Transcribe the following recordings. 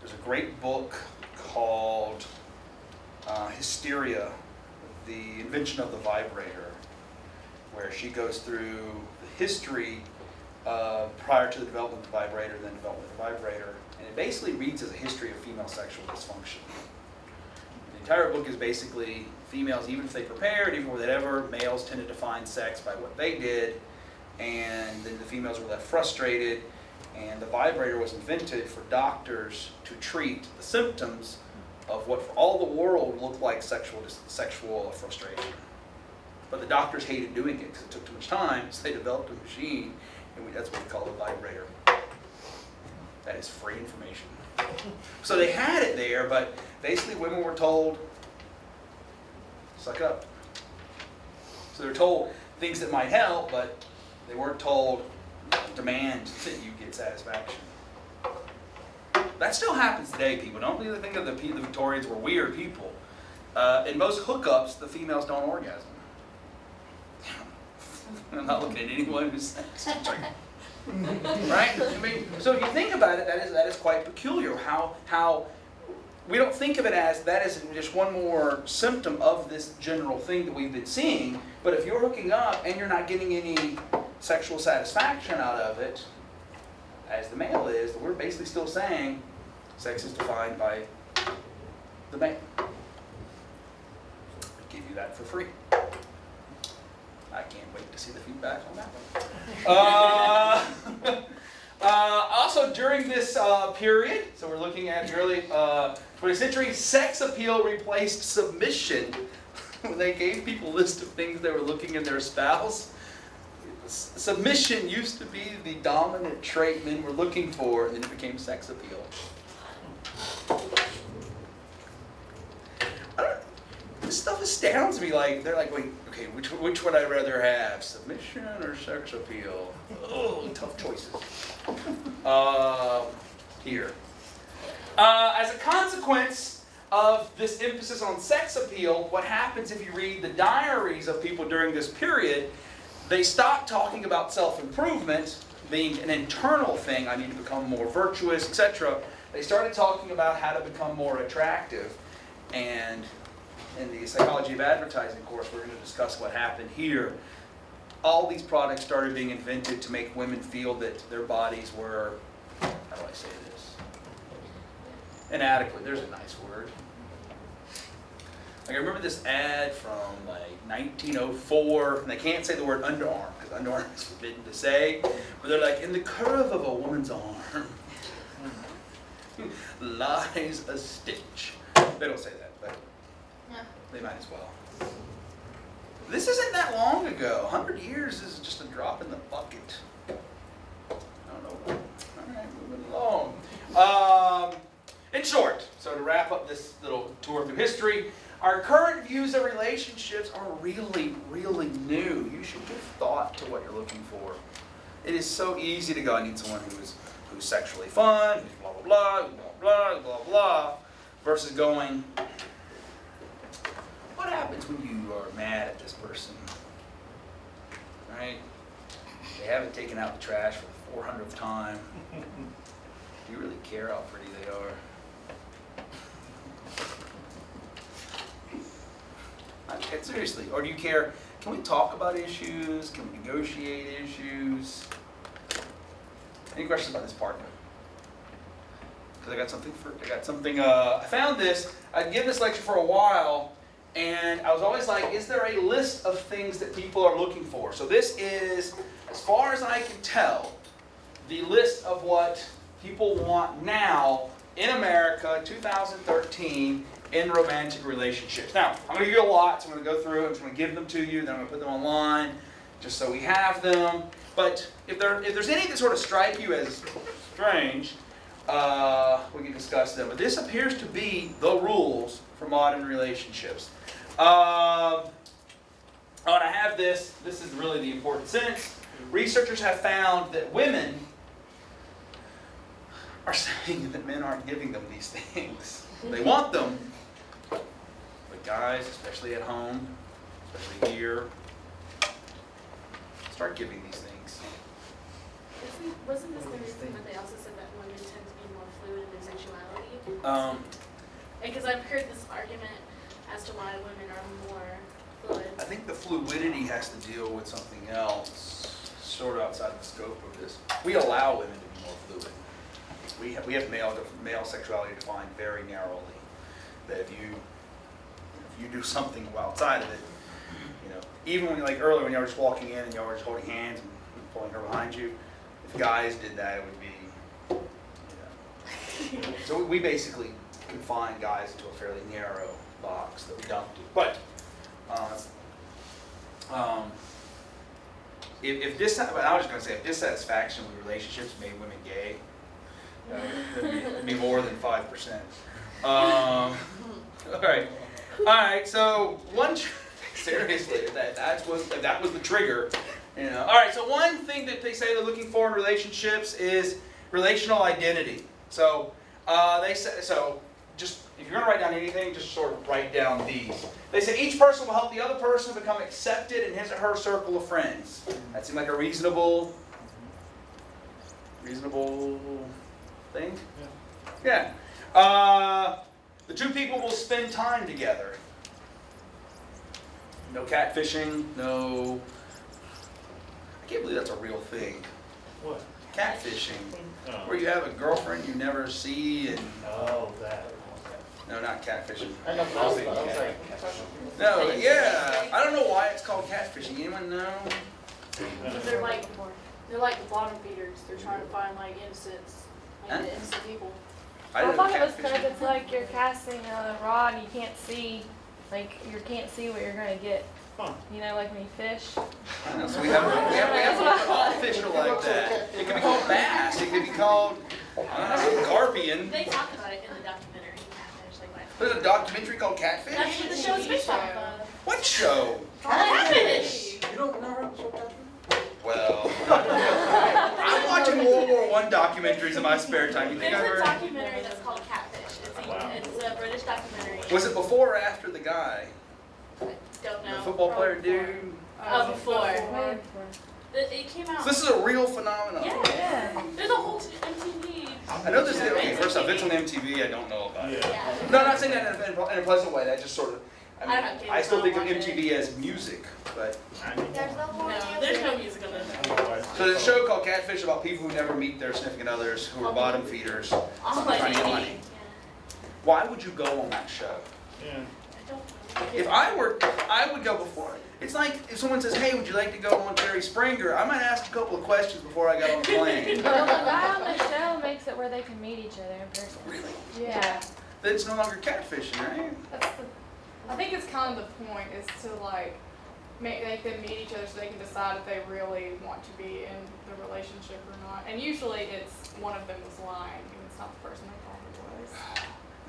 There's a great book called Hysteria, the Invention of the Vibrator, where she goes through the history prior to the development of the vibrator, then development of the vibrator, and it basically reads as a history of female sexual dysfunction. The entire book is basically females, even if they prepared, even whatever, males tended to define sex by what they did, and then the females were left frustrated, and the vibrator was invented for doctors to treat the symptoms of what for all the world looked like sexual frustration. But the doctors hated doing it because it took too much time, so they developed a machine, and that's what we call a vibrator. That is free information. So they had it there, but basically women were told, suck up. So they were told things that might help, but they weren't told, demand that you get satisfaction. That still happens today, people. Don't really think of the Victorians were weird people. In most hookups, the females don't orgasm. I'm not looking at anyone who's right? I mean, so if you think about it, that is quite peculiar. How we don't think of it as that is just one more symptom of this general thing that we've been seeing. But if you're hooking up and you're not getting any sexual satisfaction out of it, as the male is, we're basically still saying sex is defined by the male. I give you that for free. I can't wait to see the feedback on that one. Also, during this period, so we're looking at the early 20th century, sex appeal replaced submission. When they gave people a list of things they were looking in their spouse, submission used to be the dominant trait men were looking for, and then it became sex appeal. This stuff astounds me. Like they're like, wait, okay, which would I rather have, submission or sex appeal? Oh, tough choices. Here, as a consequence of this emphasis on sex appeal, what happens if you read the diaries of people during this period? They stopped talking about self-improvement being an internal thing. I need to become more virtuous, etc. They started talking about how to become more attractive. And in the psychology of advertising course, we're going to discuss what happened here. All these products started being invented to make women feel that their bodies were, how do I say this? Inadequate. There's a nice word. Like I remember this ad from like 1904, and they can't say the word underarm because underarm is forbidden to say, but they're like, in the curve of a woman's arm lies a stitch. They don't say that, but they might as well. This isn't that long ago. 100 years is just a drop in the bucket. I don't know. All right, moving along. In short, so to wrap up this little tour through history, our current views of relationships are really, really new. You should give thought to what you're looking for. It is so easy to go, I need someone who's sexually fun, who's blah, blah, blah, blah, blah, blah, blah, versus going, what happens when you are mad at this person? Right? They haven't taken out the trash for the 400th time. Do you really care how pretty they are? Seriously, or do you care, can we talk about issues? Can we negotiate issues? Any questions about this part? Because I found this, I'd given this lecture for a while, and I was always like, is there a list of things that people are looking for? So this is, as far as I can tell, the list of what people want now in America, 2013, in romantic relationships. Now, I'm going to give you a lot, so I'm going to go through it. I'm just going to give them to you, then I'm going to put them online, just so we have them. But if there's any that sort of strike you as strange, we can discuss them. But this appears to be the rules for modern relationships. I have this. This is really the important sentence. Researchers have found that women are saying that men aren't giving them these things. They want them, but guys, especially at home, especially here, start giving these things. Wasn't this the reason that they also said that women tend to be more fluid in their sexuality? Because I've heard this argument as to why women are more fluid. I think the fluidity has to deal with something else, sort of outside the scope of this. We allow women to be more fluid. We have male sexuality defined very narrowly. That if you do something outside of it, even when like earlier when you were just walking in and you were just holding hands and pulling her behind you, if guys did that, it would be, So we basically confine guys into a fairly narrow box that we don't do. But if dissatisfaction with relationships made women gay, it'd be more than 5%. All right. So seriously, if that was the trigger, All right. So one thing that they say they're looking for in relationships is relational identity. So they say just if you're going to write down anything, just sort of write down these. They say each person will help the other person become accepted in his or her circle of friends. That seems like a reasonable thing? Yeah. The two people will spend time together. No catfishing, no... I can't believe that's a real thing. What? Catfishing. Oh. Where you have a girlfriend you never see and... Oh, that. No, not catfishing. I know, but I was like, No, yeah. I don't know why it's called catfishing. Anyone know? They're like bottom feeders. They're trying to find like innocents, like the innocent people. I didn't thought know it was because catfishing. it's like you're casting a rod and you can't see, what you're gonna get. Huh. Like when you fish. I know, so we have all fish are like that. It could be called bass. It could be called carpian. They talk about it in the documentary Catfish. There's a documentary called Catfish. That's what the show is based off of. What show? Catfish. You don't know the show Catfish? Well, I'm watching World War I documentaries in my spare time. You think I've There's a heard? documentary that's called Catfish. It's a British documentary. Was it before or after the guy? I don't know. The football player dude? Before. Way It came out. So this is a real phenomenon. Yeah. There's a whole MTV. I know this is, okay, first off, it's on MTV, I don't know about it. Yeah. No, I'm not saying that in a pleasant way, that just sort of, I don't get I still it. think of MTV as music, but. No, there's no music on this. So there's a show called Catfish about people who never meet their significant others, who are bottom feeders, All my trying to get baby. money. Why would you go on that show? Yeah. I don't know. If I would go before. It's like if someone says, hey, would you like to go on Jerry Springer? I might ask a couple of questions before I got on the plane. Well, the guy on the show makes it where they can meet each other in person. Really? Yeah. Then it's no longer catfishing, right? I think it's kind of the point is to make them meet each other so they can decide if they really want to be in the relationship or not. And usually it's one of them is lying and it's not the person they thought it was.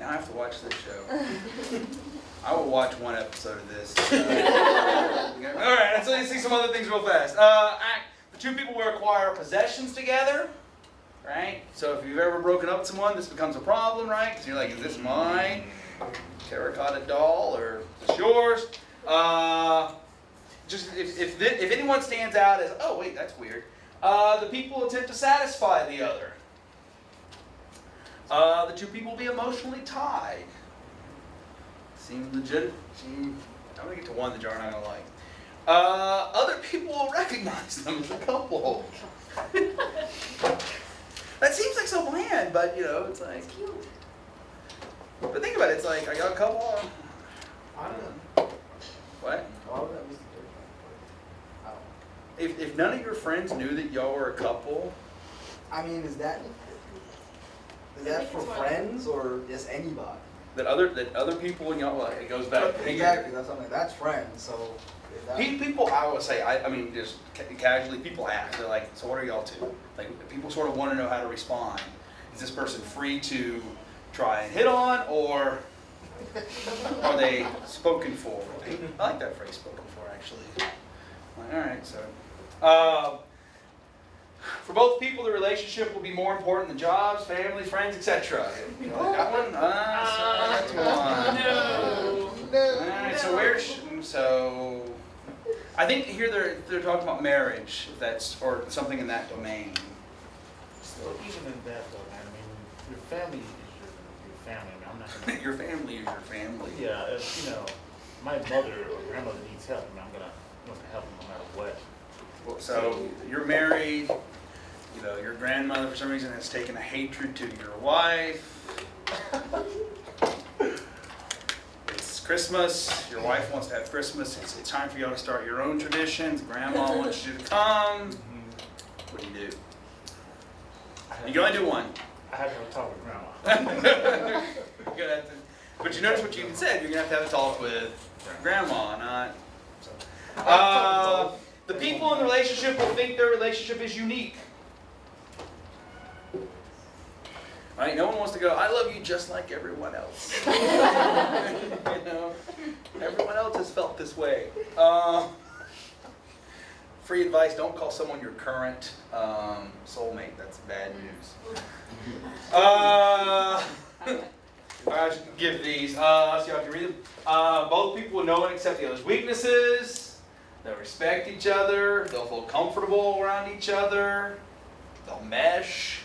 Now I have to watch this show. I will watch one episode of this. All right, let's see some other things real fast. The two people will acquire possessions together, right? So if you've ever broken up with someone, this becomes a problem, right? Because you're like, is this my terracotta doll or is this yours? Just if anyone stands out as, oh wait, that's weird. The people attempt to satisfy the other. The two people will be emotionally tied. Seems legit. I'm gonna get to one that you're not gonna like. Other people will recognize them as a couple. That seems like so bland, but it's like. It's cute. But think about it. It's like, are y'all a couple? I don't know. What? Why would that be the third? If none of your friends knew that y'all were a couple, I mean, is that for friends or just anybody? that other people in y'all, well, it goes back. Exactly, that's friends. So is that, People, I would say, I mean, just casually, people ask. They're like, so what are y'all two? Like, people sort of want to know how to respond. Is this person free to try and hit on, or are they spoken for? I like that phrase, spoken for, actually. Like, all right, so. For both people, the relationship will be more important than jobs, family, friends, etc. You like that one? That's one. No. All right, so I think here they're talking about marriage, if that's or something in that domain. So even in that though, I mean, your family is your family. I mean, I'm not gonna. Your family is your family. Yeah, if, you know, my mother or grandmother needs help, I mean, I'm gonna help them no matter what. Well, so you're married, you know, your grandmother for some reason has taken a hatred to your wife. It's Christmas, your wife wants to have Christmas, it's time for y'all to start your own traditions, grandma wants you to come. What do you do? You can only do one. I have to have a talk with grandma. You're gonna have to, but you notice what you even said, you're gonna have to have a talk with grandma, not. The people in the relationship will think their relationship is unique. Right? No one wants to go, I love you just like everyone else. You know? Everyone else has felt this way. Free advice, don't call someone your current soulmate. That's bad news. I should give these. Let's see if I can read them. Both people will know and accept the other's weaknesses. They'll respect each other. They'll feel comfortable around each other. They'll mesh.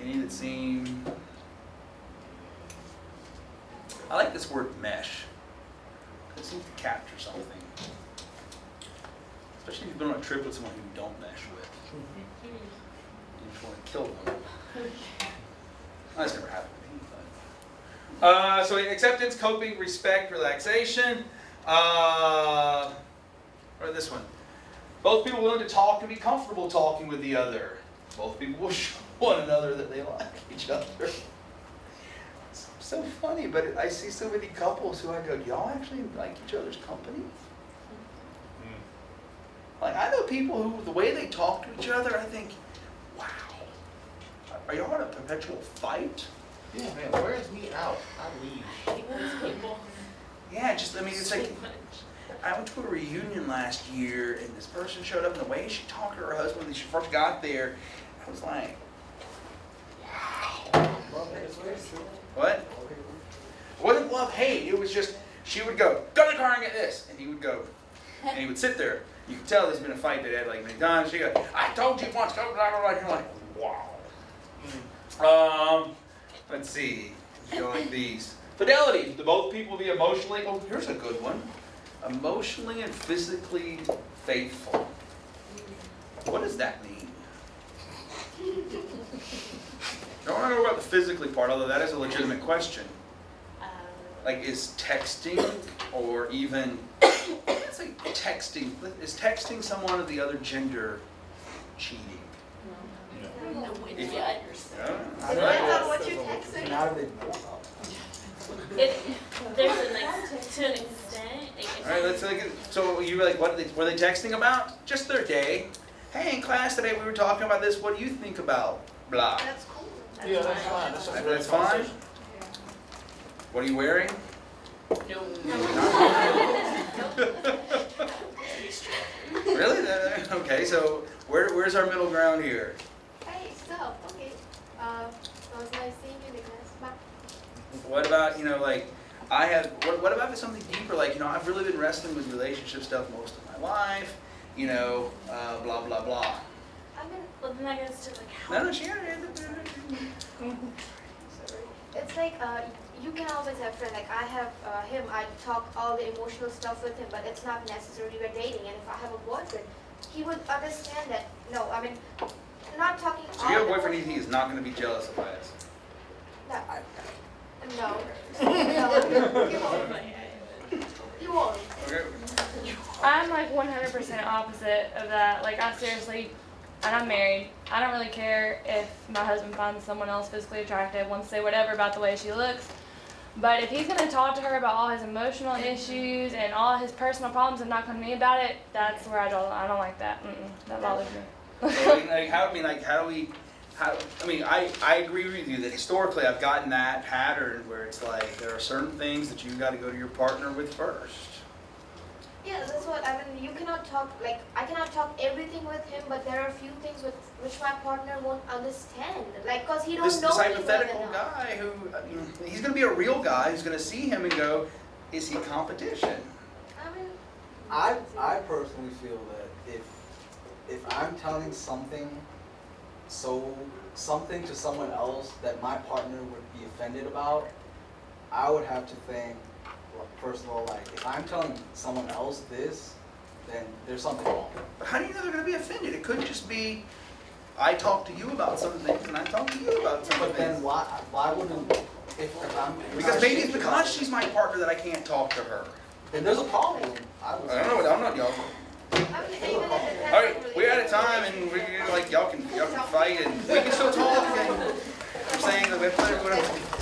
Any that seem... I like this word mesh. It seems to capture something. Especially if you've been on a trip with someone who you don't mesh with. You just want to kill them. That's never happened to me. But. So acceptance, coping, respect, relaxation. Or this one. Both people willing to talk and be comfortable talking with the other. Both people will show one another that they like each other. It's so funny, but I see so many couples who I go, do y'all actually like each other's company? Like, I know people who, the way they talk to each other, I think, wow, are y'all in a perpetual fight? Yeah, man, where's me out? I leave. People. Yeah, just, I mean, it's like, I went to a reunion last year, and this person showed up, and the way she talked to her husband when she first got there, I was like, wow. What? It wasn't love-hate, it was just, she would go to the car and get this, and he would go, and he would sit there. You can tell there's been a fight that had like many times. She goes, I told you once, blah, blah, blah. You're like, wow. Let's see. You go like these. Fidelity. Do both people be emotionally, oh, here's a good one. Emotionally and physically faithful. What does that mean? I don't want to know about the physically part, although that is a legitimate question. Like, is texting or even, let's say texting, is texting someone of the other gender cheating? No, If- yeah. What you texting? How do they know about that? There's to an extent. All right, let's look at, so you were like, what were they texting about? Just their day. Hey, in class today we were talking about this. What do you think about blah? That's cool. Yeah, that's fine. That's fine. What are you wearing? Really? Okay, so where's our middle ground here? Hey, stop. Okay. So it's nice seeing you, Nicholas. Bye. What about, you know, like, I have, what about if it's something deeper, like, you know, I've really been wrestling with relationship stuff most of my life, you know, blah, blah, blah. I mean, Well, then that goes to like how. No, she had it. it's like you can always have friends. Like I have him. I talk all the emotional stuff with him, but it's not necessarily we're dating. And if I have a boyfriend, he would understand that. No, I mean, not talking. So you have a boyfriend, he is not going to be jealous of us. No. No. You won't. You won't. Okay. I'm like 100% opposite of that. Like I seriously, and I'm married. I don't really care if my husband finds someone else physically attractive, wants to say whatever about the way she looks. But if he's gonna talk to her about all his emotional issues and all his personal problems and not come to me about it, that's where I don't like that. That bothers me. So, like, how do we, I agree with you that historically I've gotten that pattern where it's like there are certain things that you've got to go to your partner with first. Yeah, that's what I mean. You cannot talk like I cannot talk everything with him, but there are a few things with which my partner won't understand. Like, cause he don't This know me well hypothetical enough. guy who, I mean, he's going to be a real guy who's going to see him and go, is he competition? I mean, I personally feel that if I'm telling something so something to someone else that my partner would be offended about, I would have to think, well, first of all, like, if I'm telling someone else this, then there's something wrong. But how do you know they're gonna be offended? It could just be, I talk to you about some things and I talk to you about some But then things. why wouldn't, if I'm. Because maybe it's because she's my partner that I can't talk to her. Then there's a problem. I I don't know, I'm not y'all. I mean, even if it depends All right, on we're out of relationship. time and we're like, y'all can fight and we can still talk and I'm saying that we have to, whatever.